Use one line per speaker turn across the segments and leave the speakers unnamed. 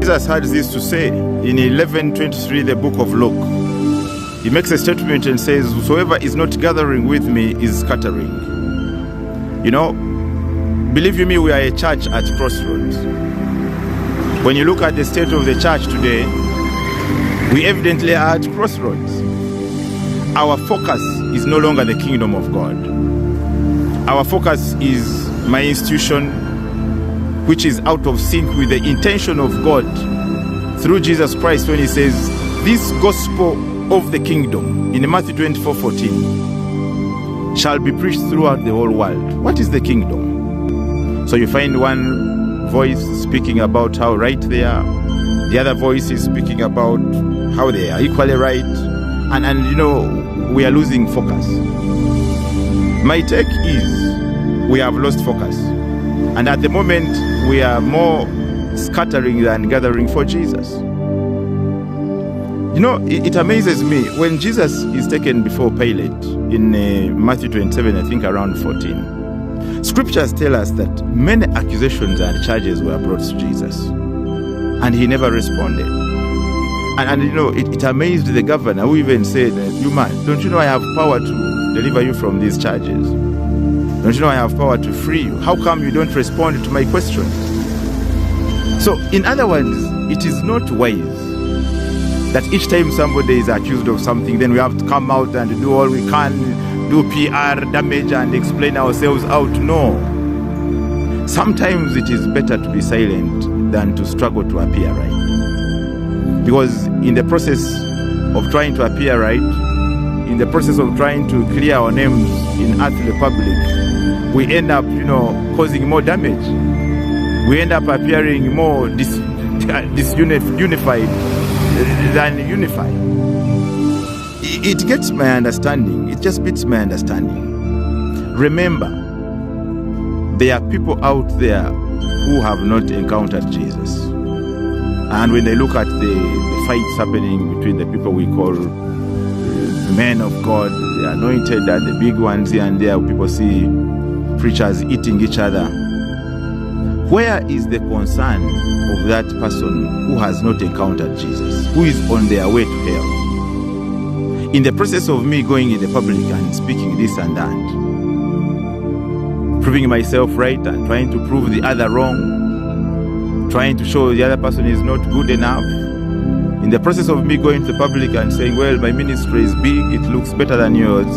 Jesus had this to say in 11:23, the book of Luke. He makes a statement and says, whosoever is not gathering with me is scattering. You know, believe you me, we are a church at crossroads. When you look at the state of the church today, we evidently are at crossroads. Our focus is no longer the kingdom of God. Our focus is my institution, which is out of sync with the intention of God through Jesus Christ when he says, this gospel of the kingdom in Matthew 24:14 shall be preached throughout the whole world. What is the kingdom? So you find one voice speaking about how right they are, the other voice is speaking about how they are equally right, and you know, we are losing focus. My take is we have lost focus, and at the moment we are more scattering than gathering for Jesus. You know, it amazes me when Jesus is taken before Pilate in Matthew 27, I think around 14. Scriptures tell us that many accusations and charges were brought to Jesus, and he never responded. And you know, it amazed the governor, who even said, you man, don't you know I have power to deliver you from these charges? Don't you know I have power to free you? How come you don't respond to my question? So, in other words, it is not wise that each time somebody is accused of something, then we have to come out and do all we can, do PR damage and explain ourselves out. No. Sometimes it is better to be silent than to struggle to appear right. Because in the process of trying to appear right, in the process of trying to clear our names in earthly public, we end up, you know, causing more damage. We end up appearing more unified than unified. It gets my understanding. It just beats my understanding. Remember, there are people out there who have not encountered Jesus. And when they look at the fights happening between the people we call men of God, the anointed and the big ones here and there, people see preachers eating each other. Where is the concern of that person who has not encountered Jesus, who is on their way to hell? In the process of me going in the public and speaking this and that, proving myself right and trying to prove the other wrong, trying to show the other person is not good enough, in the process of me going to the public and saying, well, my ministry is big, it looks better than yours,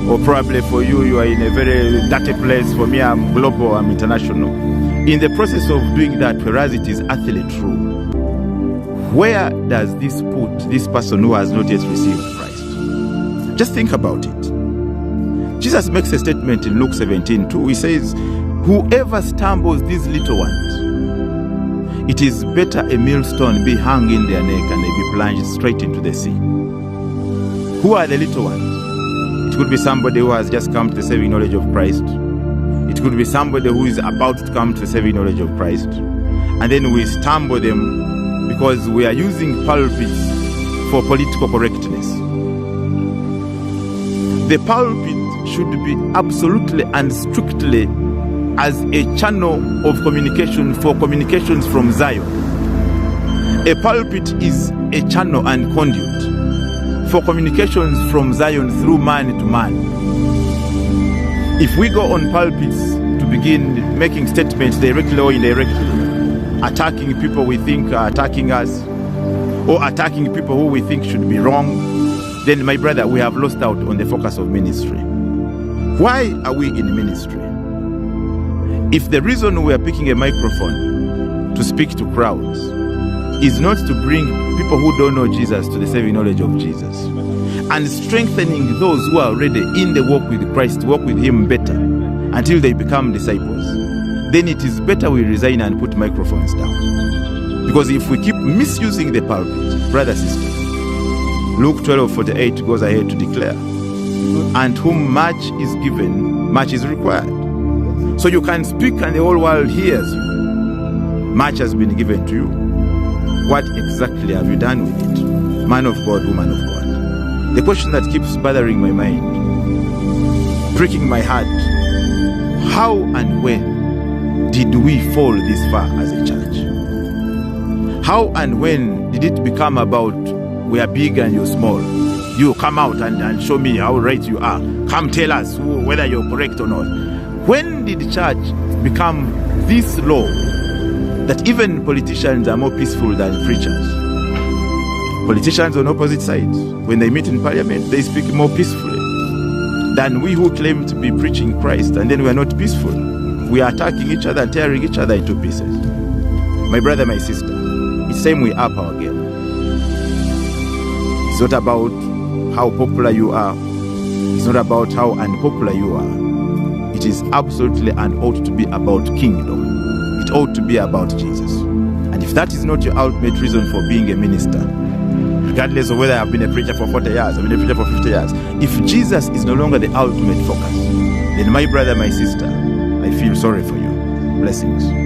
or probably for you, you are in a very dirty place, for me, I'm global, I'm international. In the process of doing that, whereas it is utterly true, where does this put this person who has not yet received Christ? Just think about it. Jesus makes a statement in Luke 17:2. He says, whoever stumbles these little ones, it is better a millstone be hung in their neck and they be plunged straight into the sea. Who are the little ones? It could be somebody who has just come to the saving knowledge of Christ. It could be somebody who is about to come to the saving knowledge of Christ. And then we stumble them because we are using pulpits for political correctness. The pulpit should be absolutely and strictly as a channel of communication for communications from Zion. A pulpit is a channel and conduit for communications from Zion through man to man. If we go on pulpits to begin making statements directly or indirectly, attacking people we think are attacking us, or attacking people who we think should be wrong, then my brother, we have lost out on the focus of ministry. Why are we in ministry? If the reason we are picking a microphone to speak to crowds is not to bring people who don't know Jesus to the saving knowledge of Jesus, and strengthening those who are already in the walk with Christ, walk with him better until they become disciples, then it is better we resign and put microphones down. Because if we keep misusing the pulpit, brother, sister, Luke 12:48 goes ahead to declare, and whom much is given, much is required. So you can speak and the whole world hears you. Much has been given to you. What exactly have you done with it? Man of God, woman of God. The question that keeps bothering my mind, pricking my heart, how and when did we fall this far as a church? How and when did it become about we are big and you're small? You come out and show me how right you are. Come tell us whether you're correct or not. When did the church become this law that even politicians are more peaceful than preachers? Politicians on opposite sides, when they meet in parliament, they speak more peacefully than we who claim to be preaching Christ, and then we are not peaceful. We are attacking each other and tearing each other into pieces. My brother, my sister, it's time we up our game. It's not about how popular you are. It's not about how unpopular you are. It is absolutely and ought to be about kingdom. It ought to be about Jesus. And if that is not your ultimate reason for being a minister, regardless of whether I've been a preacher for 40 years, I've been a preacher for 50 years, if Jesus is no longer the ultimate focus, then my brother, my sister, I feel sorry for you. Blessings.